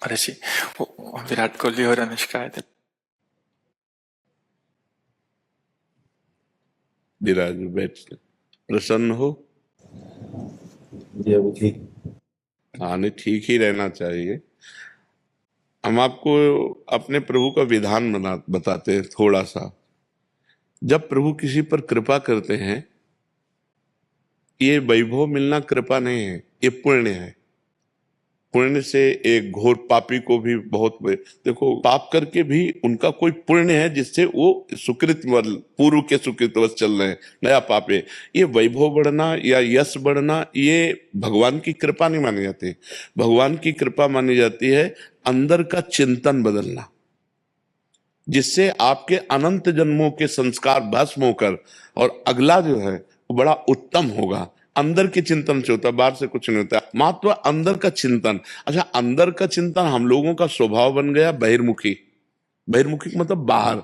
महर्षि, विराट कोहली और अनुष्का है। धीराज बैठ प्रसन्न हो। जी अभी ठीक। हाँ नहीं, ठीक ही रहना चाहिए। हम आपको अपने प्रभु का विधान बताते हैं थोड़ा सा। जब प्रभु किसी पर कृपा करते हैं, ये वैभव मिलना कृपा नहीं है, ये पुण्य है। पुण्य से एक घोर पापी को भी बहुत देखो, पाप करके भी उनका कोई पुण्य है जिससे वो सुकृत पूर्व के सुकृतवश चल रहे हैं, नया पाप है। ये वैभव बढ़ना या यश बढ़ना, ये भगवान की कृपा नहीं मानी जाती। भगवान की कृपा मानी जाती है अंदर का चिंतन बदलना, जिससे आपके अनंत जन्मों के संस्कार भस्म होकर और अगला जो है वो बड़ा उत्तम होगा। अंदर के चिंतन से होता है, बाहर से कुछ नहीं होता। महत्व अंदर का चिंतन। अच्छा, अंदर का चिंतन हम लोगों का स्वभाव बन गया बहिर्मुखी। बहिर्मुखी मतलब बाहर,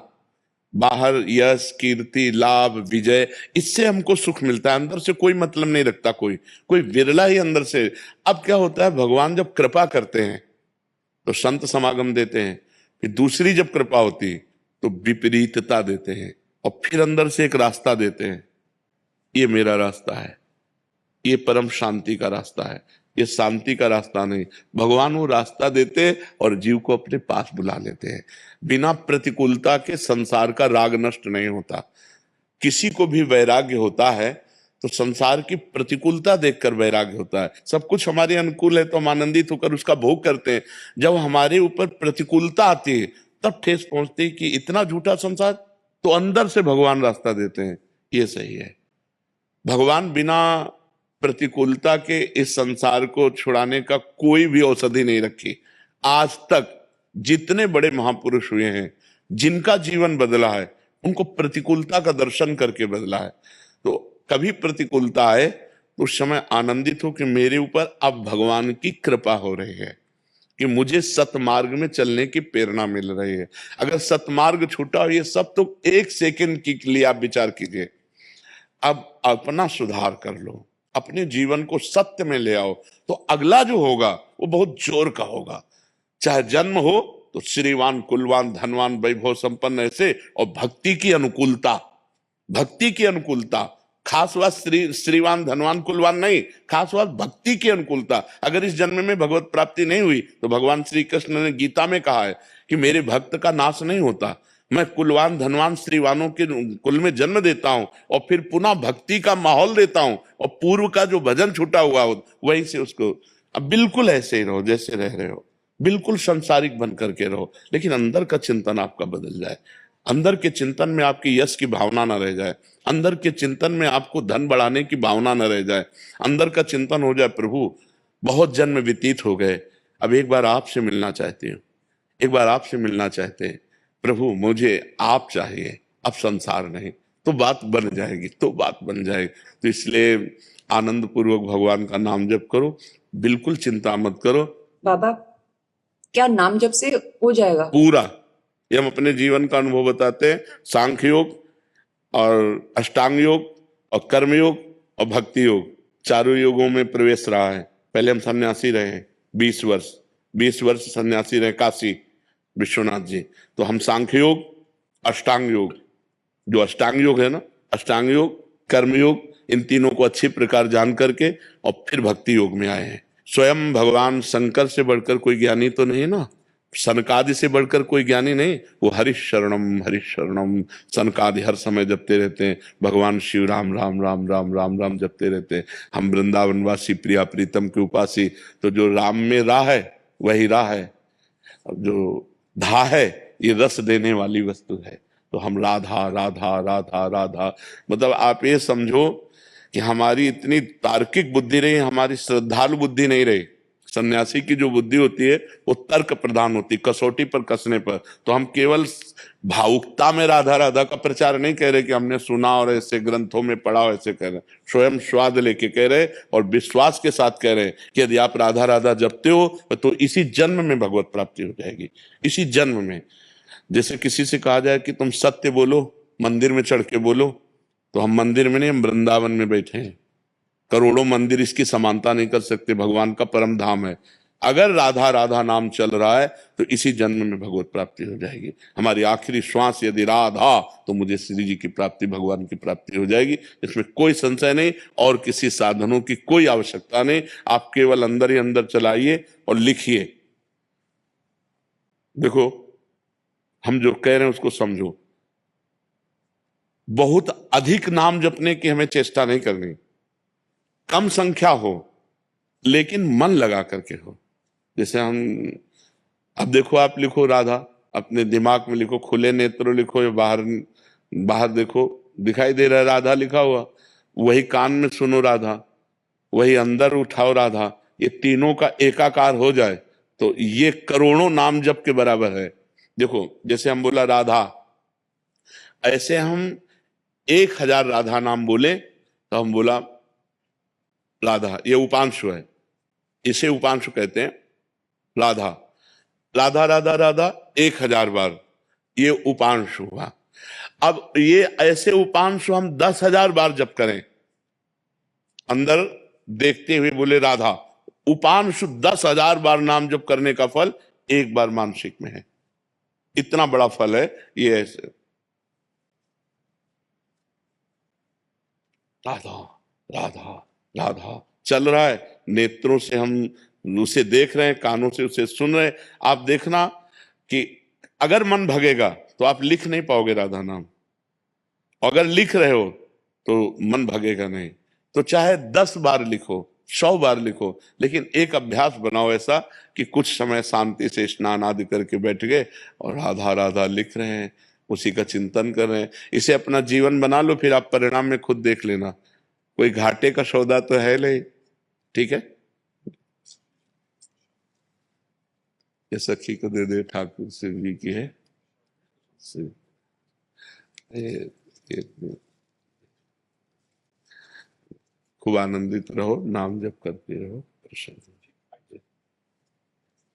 बाहर यश कीर्ति लाभ विजय, इससे हमको सुख मिलता है। अंदर से कोई मतलब नहीं रखता कोई, कोई विरला ही अंदर से। अब क्या होता है, भगवान जब कृपा करते हैं तो संत समागम देते हैं, फिर दूसरी जब कृपा होती तो विपरीतता देते हैं, और फिर अंदर से एक रास्ता देते हैं, ये मेरा रास्ता है, ये परम शांति का रास्ता है, ये शांति का रास्ता नहीं। भगवान वो रास्ता देते और जीव को अपने पास बुला लेते हैं। बिना प्रतिकूलता के संसार का राग नष्ट नहीं होता। किसी को भी वैराग्य होता है तो संसार की प्रतिकूलता देखकर वैराग्य होता है। सब कुछ हमारे अनुकूल है तो हम आनंदित होकर उसका भोग करते हैं। जब हमारे ऊपर प्रतिकूलता आती है तब ठेस पहुंचती है कि इतना झूठा संसार, तो अंदर से भगवान रास्ता देते हैं, ये सही है। भगवान बिना प्रतिकूलता के इस संसार को छुड़ाने का कोई भी औषधि नहीं रखी। आज तक जितने बड़े महापुरुष हुए हैं, जिनका जीवन बदला है, उनको प्रतिकूलता का दर्शन करके बदला है। तो कभी प्रतिकूलता आए तो उस समय आनंदित हो कि मेरे ऊपर अब भगवान की कृपा हो रही है, कि मुझे सतमार्ग में चलने की प्रेरणा मिल रही है। अगर सतमार्ग छूटा हो, ये सब तो एक सेकंड के लिए आप विचार कीजिए। अब अपना सुधार कर लो, अपने जीवन को सत्य में ले आओ, तो अगला जो होगा वो बहुत जोर का होगा। चाहे जन्म हो तो श्रीवान कुलवान धनवान वैभव संपन्न ऐसे, और भक्ति की अनुकूलता, भक्ति की अनुकूलता। खास बात श्रीवान धनवान कुलवान नहीं, खास बात भक्ति की अनुकूलता। अगर इस जन्म में भगवत प्राप्ति नहीं हुई तो भगवान श्री कृष्ण ने गीता में कहा है कि मेरे भक्त का नाश नहीं होता, मैं कुलवान धनवान श्रीवानों के कुल में जन्म देता हूं और फिर पुनः भक्ति का माहौल देता हूं, और पूर्व का जो भजन छूटा हुआ हो वहीं से उसको। अब बिल्कुल ऐसे ही रहो जैसे रह रहे हो, बिल्कुल संसारिक बन करके रहो, लेकिन अंदर का चिंतन आपका बदल जाए। अंदर के चिंतन में आपकी यश की भावना न रह जाए, अंदर के चिंतन में आपको धन बढ़ाने की भावना न रह जाए। अंदर का चिंतन हो जाए, प्रभु बहुत जन्म व्यतीत हो गए, अब एक बार आपसे मिलना चाहती हूँ, एक बार आपसे मिलना चाहते हैं प्रभु, मुझे आप चाहिए, अब संसार नहीं। तो बात बन जाएगी, तो बात बन जाएगी। तो इसलिए आनंद पूर्वक भगवान का नाम जप करो, बिल्कुल चिंता मत करो। बाबा, क्या नाम जप से हो जाएगा पूरा? ये हम अपने जीवन का अनुभव बताते हैं। सांख्य योग और अष्टांग योग और कर्म योग और भक्ति योग, चारों योगों में प्रवेश रहा है। पहले हम सन्यासी रहे 20 वर्ष सन्यासी रहे काशी विश्वनाथ जी। तो हम सांख्य योग, अष्टांग योग, जो अष्टांग योग है ना, अष्टांग योग कर्म योग, इन तीनों को अच्छी प्रकार जान करके और फिर भक्ति योग में आए हैं। स्वयं भगवान शंकर से बढ़कर कोई ज्ञानी तो नहीं ना, सनकादि से बढ़कर कोई ज्ञानी नहीं। वो हरिशरणम सनकादि हर समय जपते रहते हैं। भगवान शिव राम राम राम राम राम राम जपते रहते हैं। हम वृंदावनवासी प्रिया प्रीतम के उपासी, तो जो राम में राह है वही राह है, और जो धा है ये रस देने वाली वस्तु है। तो हम राधा राधा राधा राधा, मतलब आप ये समझो कि हमारी इतनी तार्किक बुद्धि रही, हमारी श्रद्धालु बुद्धि नहीं रही। सन्यासी की जो बुद्धि होती है वो तर्क प्रधान होती, कसौटी पर कसने पर। तो हम केवल भावुकता में राधा राधा का प्रचार नहीं कह रहे कि हमने सुना और ऐसे ग्रंथों में पढ़ा और ऐसे कह रहे, स्वयं स्वाद लेके कह रहे और विश्वास के साथ कह रहे कि यदि आप राधा राधा जपते हो तो इसी जन्म में भगवत प्राप्ति हो जाएगी, इसी जन्म में। जैसे किसी से कहा जाए कि तुम सत्य बोलो, मंदिर में चढ़ के बोलो, तो हम मंदिर में नहीं, हम वृंदावन में बैठे हैं। करोड़ों मंदिर इसकी समानता नहीं कर सकते, भगवान का परम धाम है। अगर राधा राधा नाम चल रहा है तो इसी जन्म में भगवत प्राप्ति हो जाएगी। हमारी आखिरी श्वास यदि राधा, तो मुझे श्री जी की प्राप्ति, भगवान की प्राप्ति हो जाएगी। इसमें कोई संशय नहीं और किसी साधनों की कोई आवश्यकता नहीं। आप केवल अंदर ही अंदर चलाइए और लिखिए। देखो, हम जो कह रहे हैं उसको समझो। बहुत अधिक नाम जपने की हमें चेष्टा नहीं करनी, कम संख्या हो लेकिन मन लगा करके हो। जैसे हम, अब देखो, आप लिखो राधा, अपने दिमाग में लिखो, खुले नेत्र लिखो, या बाहर बाहर देखो, दिखाई दे रहा है राधा लिखा हुआ, वही कान में सुनो राधा, वही अंदर उठाओ राधा। ये तीनों का एकाकार हो जाए तो ये करोड़ों नाम जप के बराबर है। देखो, जैसे हम बोला राधा, ऐसे हम 1000 राधा नाम बोले तो हम बोला राधा, ये उपांशु है, इसे उपांशु कहते हैं। राधा राधा राधा राधा 1000 बार, ये उपांशु हुआ। अब ये ऐसे उपांशु हम 10,000 बार जप करें, अंदर देखते हुए बोले राधा, उपांशु 10,000 बार नाम जप करने का फल एक बार मानसिक में है। इतना बड़ा फल है ये। ऐसे राधा राधा राधा चल रहा है, नेत्रों से हम उसे देख रहे हैं, कानों से उसे सुन रहे हैं। आप देखना कि अगर मन भगेगा तो आप लिख नहीं पाओगे राधा नाम, अगर लिख रहे हो तो मन भगेगा नहीं। तो चाहे 10 बार लिखो, 100 बार लिखो, लेकिन एक अभ्यास बनाओ ऐसा कि कुछ समय शांति से स्नान आदि करके बैठ गए और राधा राधा लिख रहे हैं, उसी का चिंतन कर रहे हैं। इसे अपना जीवन बना लो, फिर आप परिणाम में खुद देख लेना। कोई घाटे का सौदा तो है नहीं, ठीक है। ये सखी को दे दे, ठाकुर शिव जी की है। खूब आनंदित रहो, नाम जप करते रहो, प्रसन्न।